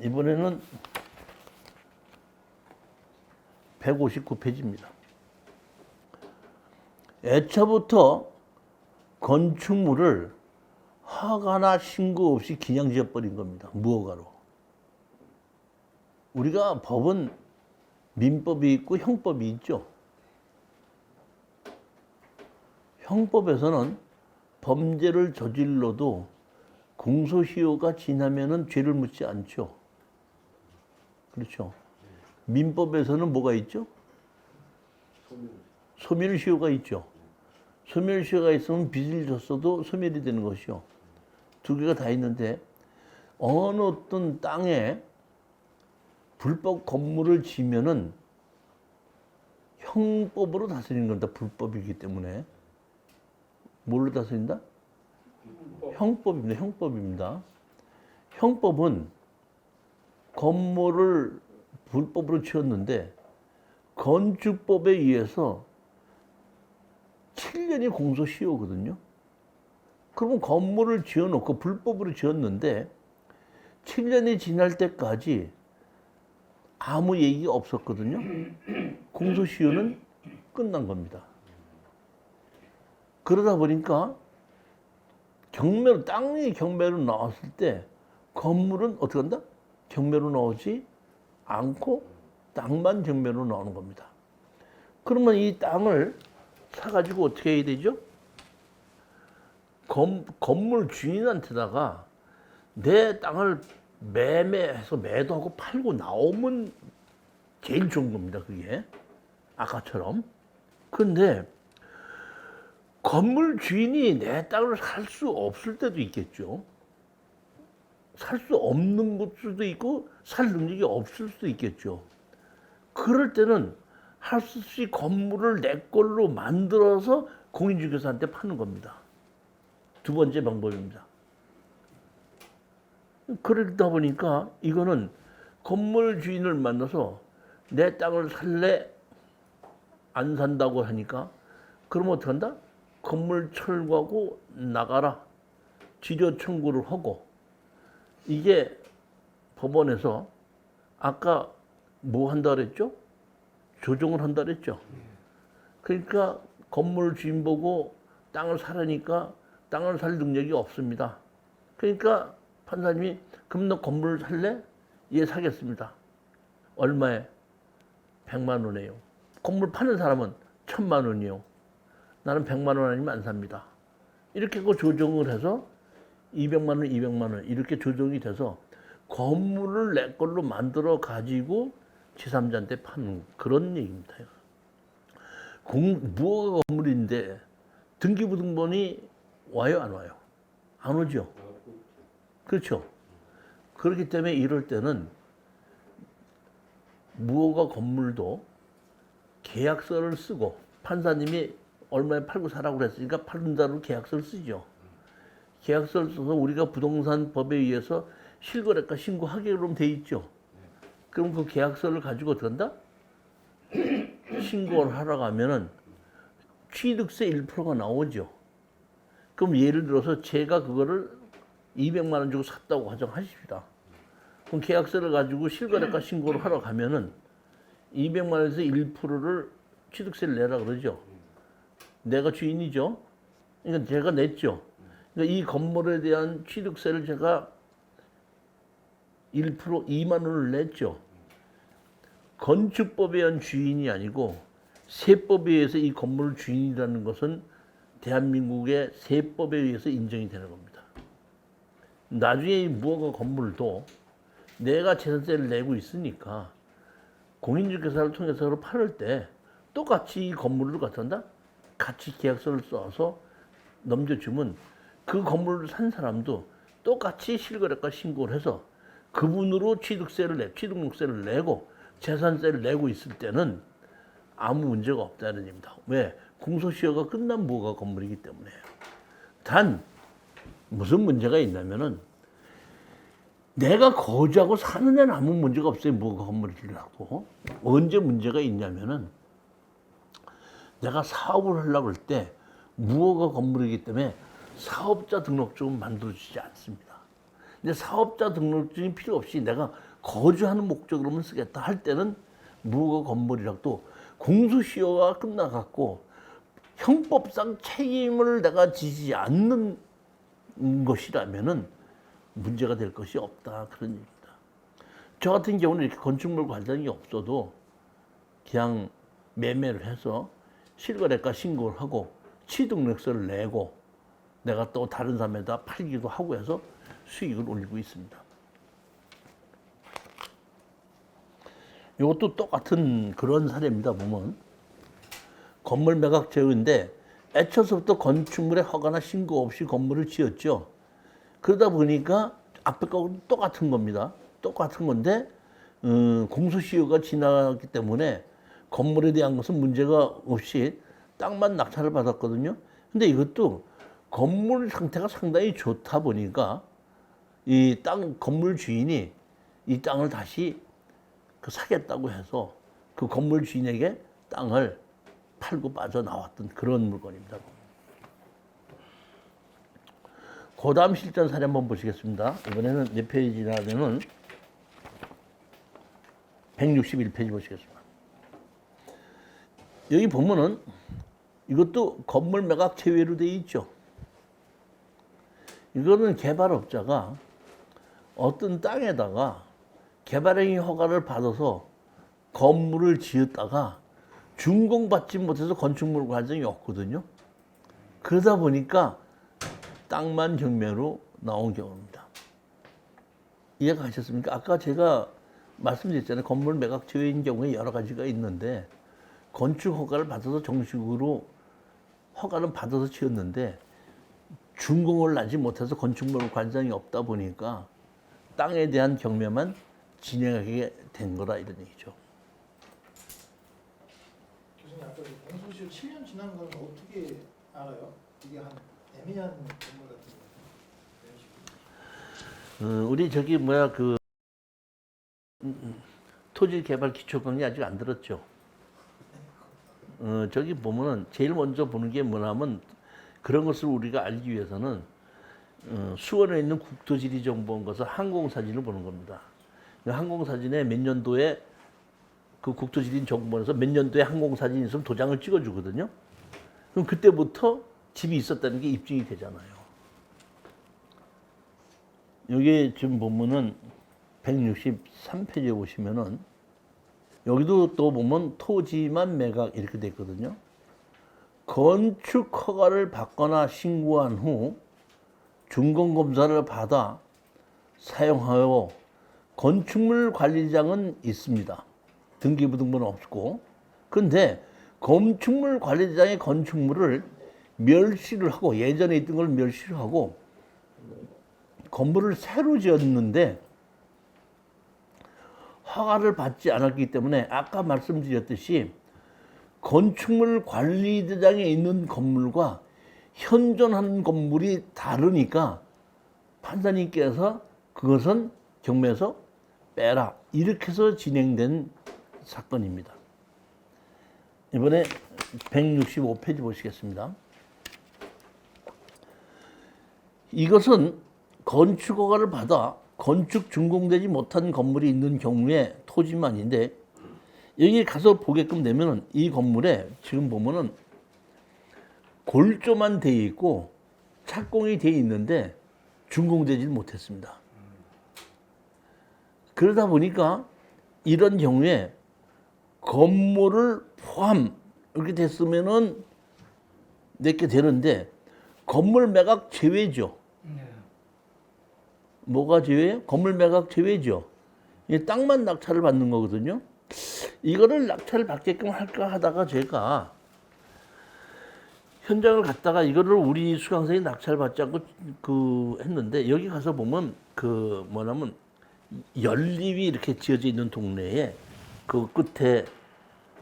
이번에는 159페이지입니다. 애초부터 건축물을 허가나 신고 없이 그냥 지어버린 겁니다. 무허가로. 우리가 법은 민법이 있고 형법이 있죠. 형법에서는 범죄를 저질러도 공소시효가 지나면은 죄를 묻지 않죠. 그렇죠. 민법에서는 뭐가 있죠? 소멸시효가 있죠. 소멸시효가 있으면 빚을 졌어도 소멸이 되는 것이요. 두 개가 다 있는데 어느 어떤 땅에 불법 건물을 지면은 형법으로 다스리는 겁니다. 불법이기 때문에. 뭘로 다스린다? 형법입니다. 형법입니다. 형법은 건물을 불법으로 지었는데 건축법에 의해서 7년이 공소시효거든요. 그러면 건물을 지어놓고 불법으로 지었는데 7년이 지날 때까지 아무 얘기가 없었거든요. 공소시효는 끝난 겁니다. 그러다 보니까 경매로, 땅이 경매로 나왔을 때 건물은 어떻게 한다? 경매로 나오지 않고 땅만 경매로 나오는 겁니다. 그러면 이 땅을 사가지고 어떻게 해야 되죠? 건물 주인한테다가 내 땅을 매매해서 매도하고 팔고 나오면 제일 좋은 겁니다. 그게 아까처럼. 근데 건물 주인이 내 땅을 살 수 없을 때도 있겠죠. 살 수 없는 것도 있고 살 능력이 없을 수도 있겠죠. 그럴 때는 할 수 없이 건물을 내 걸로 만들어서 공인중개사한테 파는 겁니다. 두 번째 방법입니다. 그러다 보니까 이거는 건물 주인을 만나서 내 땅을 살래? 안 산다고 하니까 그러면 어떻게 한다? 건물 철거하고 나가라. 지료 청구를 하고 이게 법원에서 아까 뭐 한다 그랬죠? 조정을 한다 그랬죠? 그러니까 건물 주인 보고 땅을 사라니까 땅을 살 능력이 없습니다. 그러니까 판사님이 그럼 너 건물을 살래? 예, 사겠습니다. 얼마에? 100만 원이에요. 건물 파는 사람은 1000만 원이요. 나는 100만 원 아니면 안 삽니다. 이렇게 그 조정을 해서 200만 원, 200만 원 이렇게 조정이 돼서 건물을 내 걸로 만들어 가지고 제3자한테 파는 그런 얘기입니다. 무허가 건물인데 등기부등본이 와요, 안 와요? 안 오죠? 그렇죠? 그렇기 때문에 이럴 때는 무허가 건물도 계약서를 쓰고 판사님이 얼마에 팔고 사라고 그랬으니까 팔는다로 계약서를 쓰죠. 계약서를 써서 우리가 부동산 법에 의해서 실거래가 신고하기로 돼 있죠. 그럼 그 계약서를 가지고 어떻게 한다? 신고를 하러 가면은 취득세 1%가 나오죠. 그럼 예를 들어서 제가 그거를 200만 원 주고 샀다고 가정하십시다. 그럼 계약서를 가지고 실거래가 신고를 하러 가면은 200만 원에서 1%를 취득세를 내라 그러죠. 내가 주인이죠. 그러니까 제가 냈죠. 그러니까 이 건물에 대한 취득세를 제가 1% 2만 원을 냈죠. 건축법에 의한 주인이 아니고 세법에 의해서 이 건물 주인이라는 것은 대한민국의 세법에 의해서 인정이 되는 겁니다. 나중에 이 무허가 건물도 내가 재산세를 내고 있으니까 공인중개사를 통해서 팔을 때 똑같이 이 건물을 갖다 같이 계약서를 써서 넘겨주면 그 건물을 산 사람도 똑같이 실거래가 신고를 해서 그분으로 취득세를 내고 재산세를 내고 있을 때는 아무 문제가 없다는 얘기입니다. 왜? 공소시효가 끝난 무허가 건물이기 때문에요. 단 무슨 문제가 있냐면은 내가 거주하고 사는 데는 아무 문제가 없어요. 무허가 건물이라고. 언제 문제가 있냐면은 내가 사업을 하려고 할 때 무허가 건물이기 때문에 사업자 등록증은 만들어주지 않습니다. 근데 사업자 등록증이 필요 없이 내가 거주하는 목적으로만 쓰겠다 할 때는 무허가 건물이라도 공소시효가 끝나갖고 형법상 책임을 내가 지지 않는 것이라면은 문제가 될 것이 없다 그런 얘기입니다. 저 같은 경우는 이렇게 건축물 관장이 없어도 그냥 매매를 해서 실거래가 신고를 하고 취득력서를 내고 내가 또 다른 사람에다 팔기도 하고 해서 수익을 올리고 있습니다. 이것도 똑같은 그런 사례입니다. 보면 건물 매각 제외인데 애초서부터 건축물에 허가나 신고 없이 건물을 지었죠. 그러다 보니까 앞에 거하고 똑같은 겁니다. 똑같은 건데 공소시효가 지나기 때문에 건물에 대한 것은 문제가 없이 땅만 낙찰을 받았거든요. 근데 이것도 건물 상태가 상당히 좋다 보니까 이 땅 건물 주인이 이 땅을 다시 사겠다고 해서 그 건물 주인에게 땅을 팔고 빠져나왔던 그런 물건입니다. 그 다음 실전 사례 한번 보시겠습니다. 이번에는 몇 페이지나 되는 161페이지 보시겠습니다. 여기 보면은 이것도 건물 매각 제외로 되어 있죠. 이거는 개발업자가 어떤 땅에다가 개발행위 허가를 받아서 건물을 지었다가 준공받지 못해서 건축물 과정이 없거든요. 그러다 보니까 땅만 경매로 나온 경우입니다. 이해가 가셨습니까? 아까 제가 말씀드렸잖아요. 건물 매각 제외인 경우에 여러 가지가 있는데 건축 허가를 받아서 정식으로 허가는 받아서 지었는데 준공을 나지 못해서 건축물 관장이 없다 보니까 땅에 대한 경매만 진행하게 된 거라 이런 얘기죠. 교수님 아까 공소시효 7년 지난 건 어떻게 알아요? 이게 한 애매한 건물 같은 거. 우리 저기 뭐야 그 토지개발기초법이 아직 안 들었죠. 저기 보면은 제일 먼저 보는 게 뭐냐면 그런 것을 우리가 알기 위해서는 수원에 있는 국토지리정보원에서 항공사진을 보는 겁니다. 항공사진에 몇 년도에 그 국토지리정보원에서 몇 년도에 항공사진이 있으면 도장을 찍어주거든요. 그럼 그때부터 집이 있었다는 게 입증이 되잖아요. 여기 지금 보면은 163페이지에 보시면은 여기도 또 보면 토지만 매각 이렇게 돼 있거든요. 건축 허가를 받거나 신고한 후 준공검사를 받아 사용하여 건축물 관리장은 있습니다. 등기부등본은 없고. 그런데 건축물 관리장의 건축물을 멸시를 하고 예전에 있던 걸 멸시를 하고 건물을 새로 지었는데 허가를 받지 않았기 때문에 아까 말씀드렸듯이 건축물 관리대장에 있는 건물과 현존하는 건물이 다르니까 판사님께서 그것은 경매에서 빼라 이렇게 해서 진행된 사건입니다. 이번에 165페이지 보시겠습니다. 이것은 건축 허가를 받아 건축 준공되지 못한 건물이 있는 경우에 토지만인데 여기 가서 보게끔 되면 이 건물에 지금 보면은 골조만 되어 있고 착공이 되어 있는데 준공되지 못했습니다. 그러다 보니까 이런 경우에 건물을 포함 이렇게 됐으면은 내게 되는데 건물 매각 제외죠. 뭐가 제외예요? 건물 매각 제외죠. 땅만 낙찰을 받는 거거든요. 이거를 낙찰을 받게끔 할까 하다가 제가 현장을 갔다가 이거를 우리 수강생이 낙찰 받지 않고 했는데 여기 가서 보면 뭐냐면 연립이 이렇게 지어져 있는 동네에 그 끝에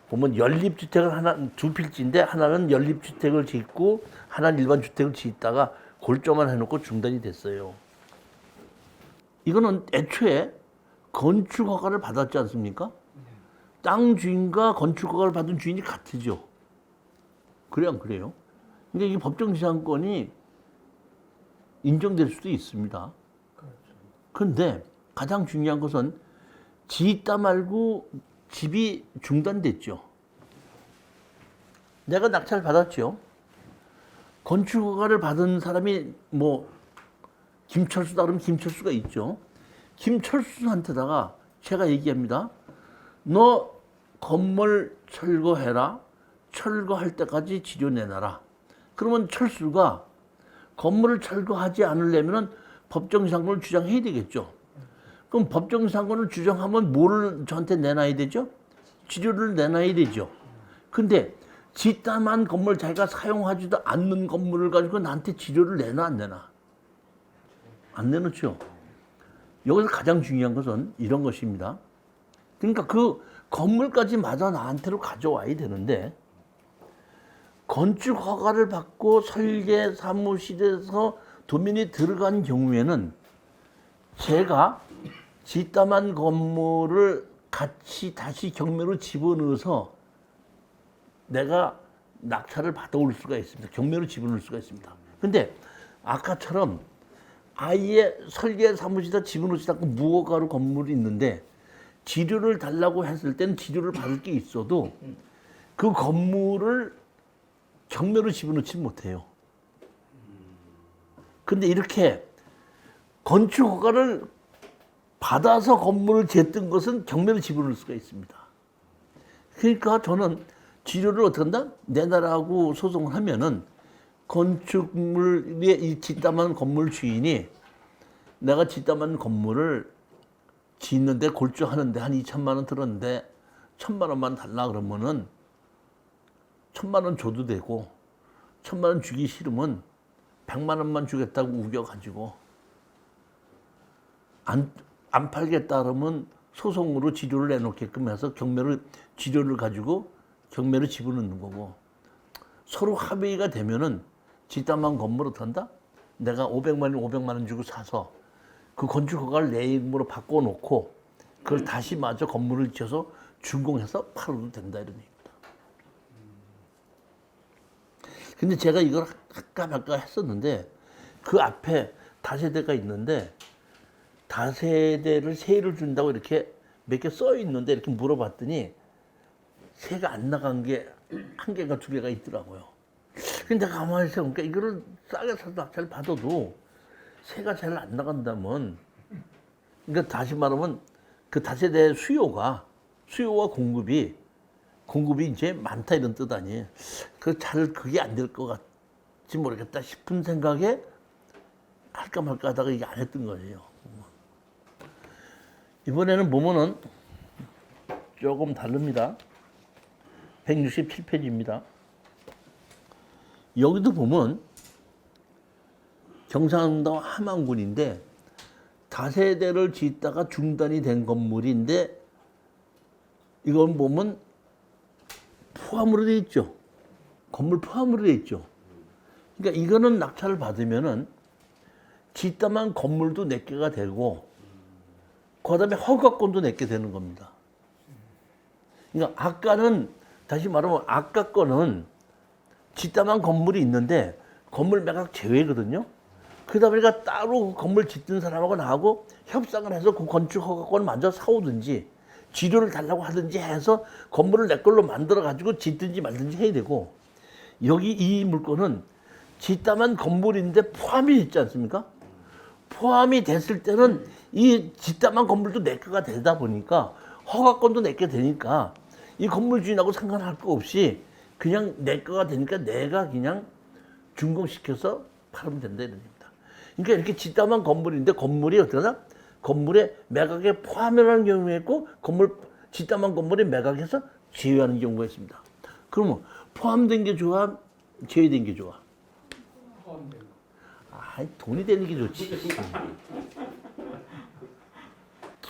보면 연립주택을 하나 두 필지인데 하나는 연립주택을 짓고 하나는 일반 주택을 짓다가 골조만 해놓고 중단이 됐어요. 이거는 애초에 건축 허가를 받았지 않습니까? 땅 주인과 건축 허가를 받은 주인이 같으죠. 그래요, 안 그래요? 근데 이 법정지상권이 인정될 수도 있습니다. 그런데 가장 중요한 것은 짓다 말고 집이 중단됐죠. 내가 낙찰 받았죠. 건축허가를 받은 사람이 뭐 김철수다 그러면 김철수가 있죠. 김철수한테다가 제가 얘기합니다. 너 건물 철거해라. 철거할 때까지 지료 내놔라. 그러면 철수가 건물을 철거하지 않으려면 법정상권을 주장해야 되겠죠. 그럼 법정상권을 주장하면 뭐를 저한테 내놔야 되죠? 지료를 내놔야 되죠. 근데 짓다만 건물 자기가 사용하지도 않는 건물을 가지고 나한테 지료를 내놔 안 내놔? 안 내놓죠. 여기서 가장 중요한 것은 이런 것입니다. 그러니까 그 건물까지 마저 나한테로 가져와야 되는데 건축 허가를 받고 설계 사무실에서 도면이 들어간 경우에는 제가 짓다만 건물을 같이 다시 경매로 집어넣어서 내가 낙찰을 받아올 수가 있습니다. 경매로 집어넣을 수가 있습니다. 근데 아까처럼 아예 설계 사무실에다 집어넣지 않고 무허가로 건물이 있는데 지료를 달라고 했을 때는 지료를 받을 게 있어도 그 건물을 경매로 집어넣지 못해요. 근데 이렇게 건축 허가를 받아서 건물을 짓던 것은 경매로 집어넣을 수가 있습니다. 그러니까 저는 지료를 어떻게 한다? 내놔라고 소송을 하면은 건축물에 이 짓다만 건물 주인이 내가 짓다만 건물을 짓는데 골조하는데 한 2천만 원 들었는데 1,000만 원만 달라 그러면은 1,000만 원 줘도 되고 1,000만 원 주기 싫으면 100만 원만 주겠다고 우겨가지고 안 팔겠다 그러면 소송으로 지료를 내놓게끔 해서 경매를 지료를 가지고 경매로 집어넣는 거고 서로 합의가 되면은 짓다만 건물 어떤다? 내가 500만 원 주고 사서 그 건축 허가를 내 이름으로 바꿔놓고 그걸 다시 마저 건물을 지어서 준공해서 팔아도 된다 이런 얘기입니다. 근데 제가 이걸 할까 말까 했었는데 그 앞에 다세대가 있는데 다세대를 세를 준다고 이렇게 몇 개 써 있는데 이렇게 물어봤더니 세가 안 나간 게 한 개가 두 개가 있더라고요. 근데 내가 가만히 생각해보니까 이거를 싸게 사서 낙찰 받아도 세가 잘 안 나간다면 그러니까 다시 말하면 그 다세대 수요와 공급이 이제 많다 이런 뜻 아니에요. 그게 안 될 것 같지 모르겠다 싶은 생각에 할까 말까 하다가 이게 안 했던 거예요. 이번에는 보면은 조금 다릅니다. 167페이지입니다. 여기도 보면 경상도 함안군인데 다세대를 짓다가 중단이 된 건물인데 이건 보면 포함으로 돼 있죠. 건물 포함으로 돼 있죠. 그러니까 이거는 낙찰을 받으면은 짓다만 건물도 내 개가 되고 그다음에 허가권도 내게 되는 겁니다. 그러니까 아까는 다시 말하면 아까 거는 짓다만 건물이 있는데 건물 매각 제외거든요. 그러다 보니까 따로 건물 짓던 사람하고 나하고 협상을 해서 그 건축 허가권을 먼저 사오든지 지료를 달라고 하든지 해서 건물을 내 걸로 만들어 가지고 짓든지 말든지 해야 되고 여기 이 물건은 짓다만 건물인데 포함이 있지 않습니까? 포함이 됐을 때는 이 짓다만 건물도 내 거가 되다 보니까 허가권도 내 게 되니까 이 건물 주인하고 상관할 거 없이 그냥 내 거가 되니까 내가 그냥 준공시켜서 팔으면 된다 이런 겁니다. 그러니까 이렇게 짓다만 건물인데 건물이 어떻게 하나? 건물에 매각에 포함이라는 경우가 있고 짓다만 건물에 매각해서 제외하는 경우가 있습니다. 그러면 포함된 게 좋아? 제외된 게 좋아? 포함된 거. 돈이 되는 게 좋지.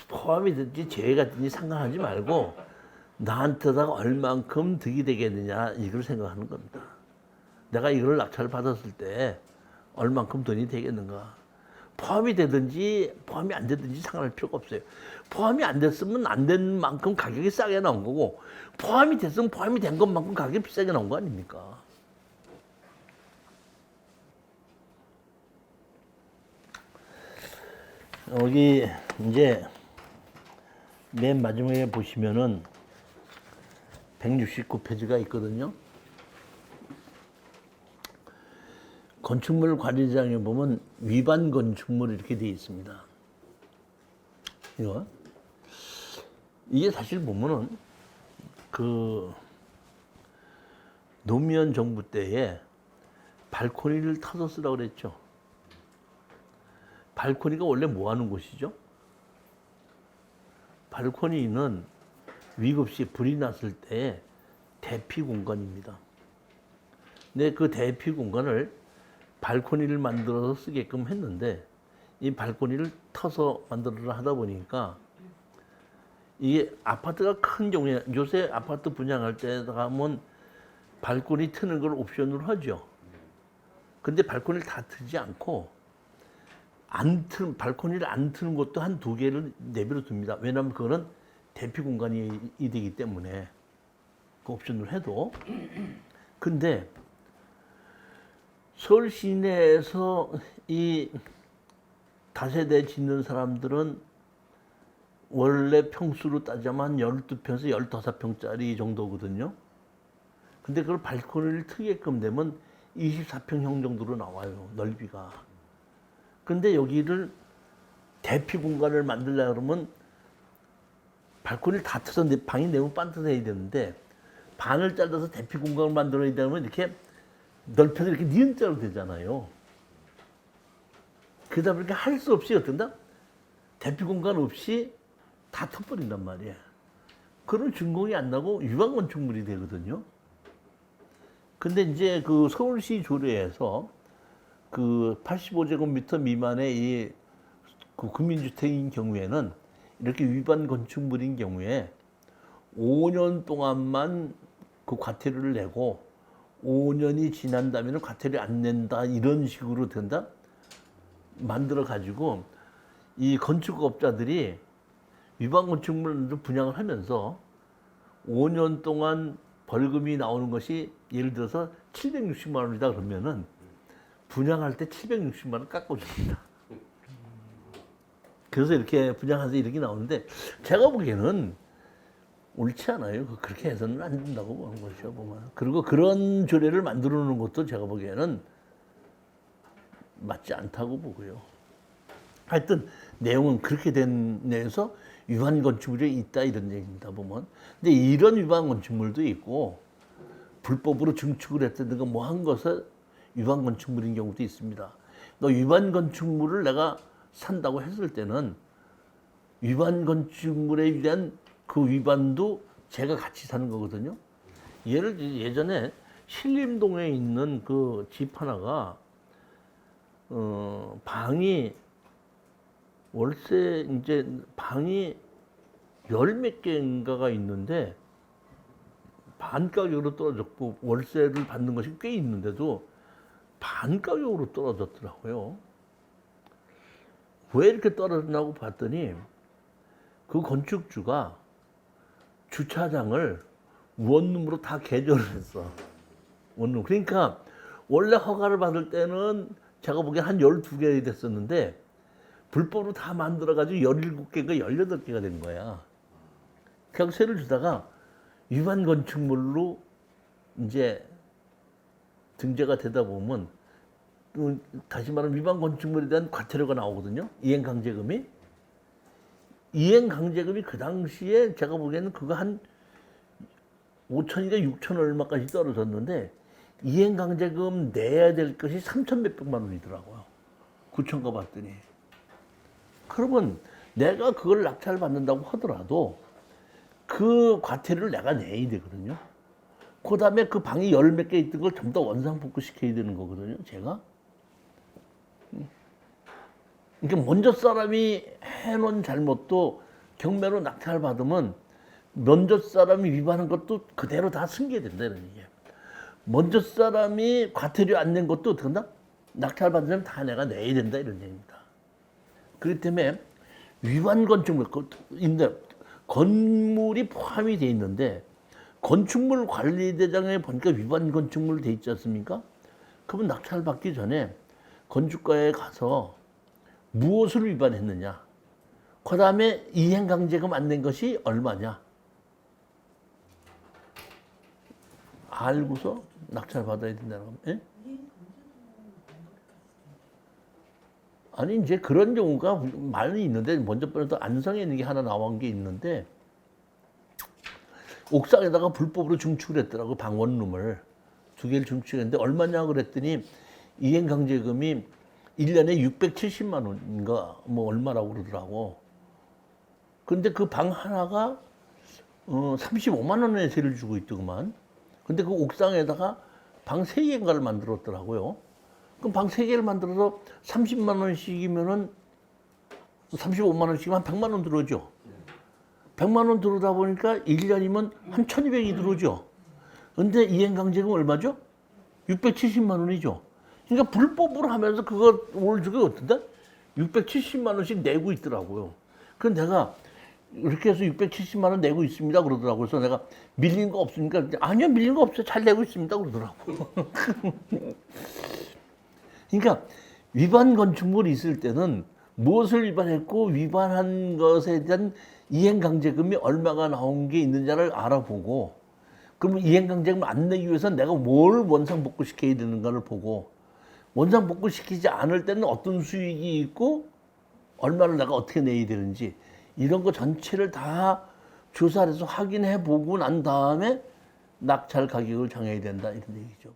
포함이 됐든지 제외가 됐든지 상관하지 말고 나한테다가 얼만큼 득이 되겠느냐 이걸 생각하는 겁니다. 내가 이걸 낙찰 받았을 때 얼만큼 돈이 되겠는가. 포함이 되든지 포함이 안 되든지 상관할 필요가 없어요. 포함이 안 됐으면 안 된 만큼 가격이 싸게 나온 거고 포함이 됐으면 포함이 된 것만큼 가격이 비싸게 나온 거 아닙니까? 여기 이제 맨 마지막에 보시면은 169페이지가 있거든요. 건축물 관리자에 보면 위반 건축물 이렇게 되어 있습니다. 이게 사실 보면은 그 노무현 정부 때에 발코니를 타서 쓰라고 그랬죠. 발코니가 원래 뭐 하는 곳이죠? 발코니는 위급 시 불이 났을 때 대피 공간입니다. 근데 그 대피 공간을 발코니를 만들어서 쓰게끔 했는데 이 발코니를 터서 만들어라 하다 보니까 이게 아파트가 큰 경우에 요새 아파트 분양할 때 가면 발코니 트는 걸 옵션으로 하죠. 근데 발코니를 다 트지 않고 발코니를 안 트는 것도 한 두 개를 내버려 둡니다. 왜냐하면 그거는 대피 공간이 되기 때문에 그 옵션으로 해도. 근데 서울 시내에서 이 다세대 짓는 사람들은 원래 평수로 따지면 12평에서 15평짜리 정도거든요. 근데 그걸 발코니를 트게끔 되면 24평형 정도로 나와요, 넓이가. 근데 여기를 대피 공간을 만들려고 그러면 발코니를 다 트서 방이 너무 반듯해야 되는데 반을 잘라서 대피 공간을 만들어야 되면 이렇게 넓혀서 이렇게 니은자로 되잖아요. 그러다 보니까 할 수 없이 어떤다? 대피 공간 없이 다 터버린단 말이에요. 그런 준공이 안 나고 위반 건축물이 되거든요. 근데 이제 그 서울시 조례에서 그 85제곱미터 미만의 이 그 국민주택인 경우에는 이렇게 위반 건축물인 경우에 5년 동안만 그 과태료를 내고 5년이 지난다면 과태료 안 낸다 이런 식으로 된다 만들어 가지고 이 건축업자들이 위반 건축물을 분양을 하면서 5년 동안 벌금이 나오는 것이 예를 들어서 760만 원이다 그러면은 분양할 때 760만 원 깎아줍니다. 그래서 이렇게 분양해서 이렇게 나오는데 제가 보기에는 옳지 않아요. 그렇게 해서는 안 된다고 보는 거죠, 보면. 그리고 그런 조례를 만들어 놓는 것도 제가 보기에는 맞지 않다고 보고요. 하여튼 내용은 그렇게 된 내에서 위반 건축물이 있다 이런 얘기입니다, 보면. 근데 이런 위반 건축물도 있고 불법으로 증축을 했다든가 뭐 한 것에 위반 건축물인 경우도 있습니다. 너 위반 건축물을 내가 산다고 했을 때는 위반 건축물에 대한 그 위반도 제가 같이 사는 거거든요. 예전에 신림동에 있는 그 집 하나가 방이 월세 이제 방이 열 몇 개인가가 있는데 반 가격으로 떨어졌고 월세를 받는 것이 꽤 있는데도 반 가격으로 떨어졌더라고요. 왜 이렇게 떨어졌나고 봤더니 그 건축주가 주차장을 원룸으로 다 개조를 했어. 원룸. 그러니까 원래 허가를 받을 때는 제가 보기엔 한 12개 됐었는데 불법으로 다 만들어가지고 17개가 18개가 된 거야. 경세를 주다가 위반 건축물로 이제 등재가 되다 보면 다시 말하면 위반 건축물에 대한 과태료가 나오거든요. 이행강제금이. 이행강제금이 그 당시에 제가 보기에는 그거 한 5천인가 6천 얼마까지 떨어졌는데 이행강제금 내야 될 것이 3천 몇백만 원이더라고요. 9천가 봤더니. 그러면 내가 그걸 낙찰받는다고 하더라도 그 과태료를 내가 내야 되거든요. 그 다음에 그 방이 열 몇 개 있던 걸 전부 다 원상복구 시켜야 되는 거거든요, 제가. 그러니까 먼저 사람이 해놓은 잘못도 경매로 낙찰받으면 먼저 사람이 위반한 것도 그대로 다 승계된다, 이런 얘기예요. 먼저 사람이 과태료 안 낸 것도 어떻게 한다? 낙찰받으면 다 내가 내야 된다, 이런 얘기입니다. 그렇기 때문에 위반 건축물, 건물이 포함이 돼 있는데 건축물 관리대장에 보니까 위반 건축물 돼 있지 않습니까? 그러면 낙찰받기 전에 건축가에 가서 무엇을 위반했느냐, 그 다음에 이행강제금 안 낸 것이 얼마냐. 알고서 낙찰 받아야 된다는 겁니다. 예? 아니 이제 그런 경우가 많이 있는데 먼저부터 안성에 있는 게 하나 나온 게 있는데 옥상에다가 불법으로 증축을 했더라고. 방 원룸을 2개를 증축했는데 얼마냐 그랬더니 이행강제금이 1년에 670만 원인가 뭐 얼마라고 그러더라고. 근데 그 방 하나가 35만 원의 세를 주고 있더구만. 근데 그 옥상에다가 방 3개인가를 만들었더라고요. 그럼 방 3개를 만들어서 30만 원씩이면은 35만 원씩이면 한 100만 원 들어오죠. 100만 원 들어오다 보니까 1년이면 한 1200이 들어오죠. 근데 이행강제금 얼마죠? 670만 원이죠. 그러니까 불법으로 하면서 그거 올 적이 어떤데? 670만 원씩 내고 있더라고요. 그래서 내가 이렇게 해서 670만 원 내고 있습니다 그러더라고요. 그래서 내가 밀린 거 없습니까? 아니요, 밀린 거 없어요. 잘 내고 있습니다 그러더라고요. 그러니까 위반 건축물이 있을 때는 무엇을 위반했고 위반한 것에 대한 이행강제금이 얼마가 나온 게 있는지를 알아보고, 그러면 이행강제금 안 내기 위해서 내가 뭘 원상복구시켜야 되는가를 보고, 원상복구시키지 않을 때는 어떤 수익이 있고 얼마를 내가 어떻게 내야 되는지 이런 거 전체를 다 조사를 해서 확인해 보고 난 다음에 낙찰 가격을 정해야 된다 이런 얘기죠.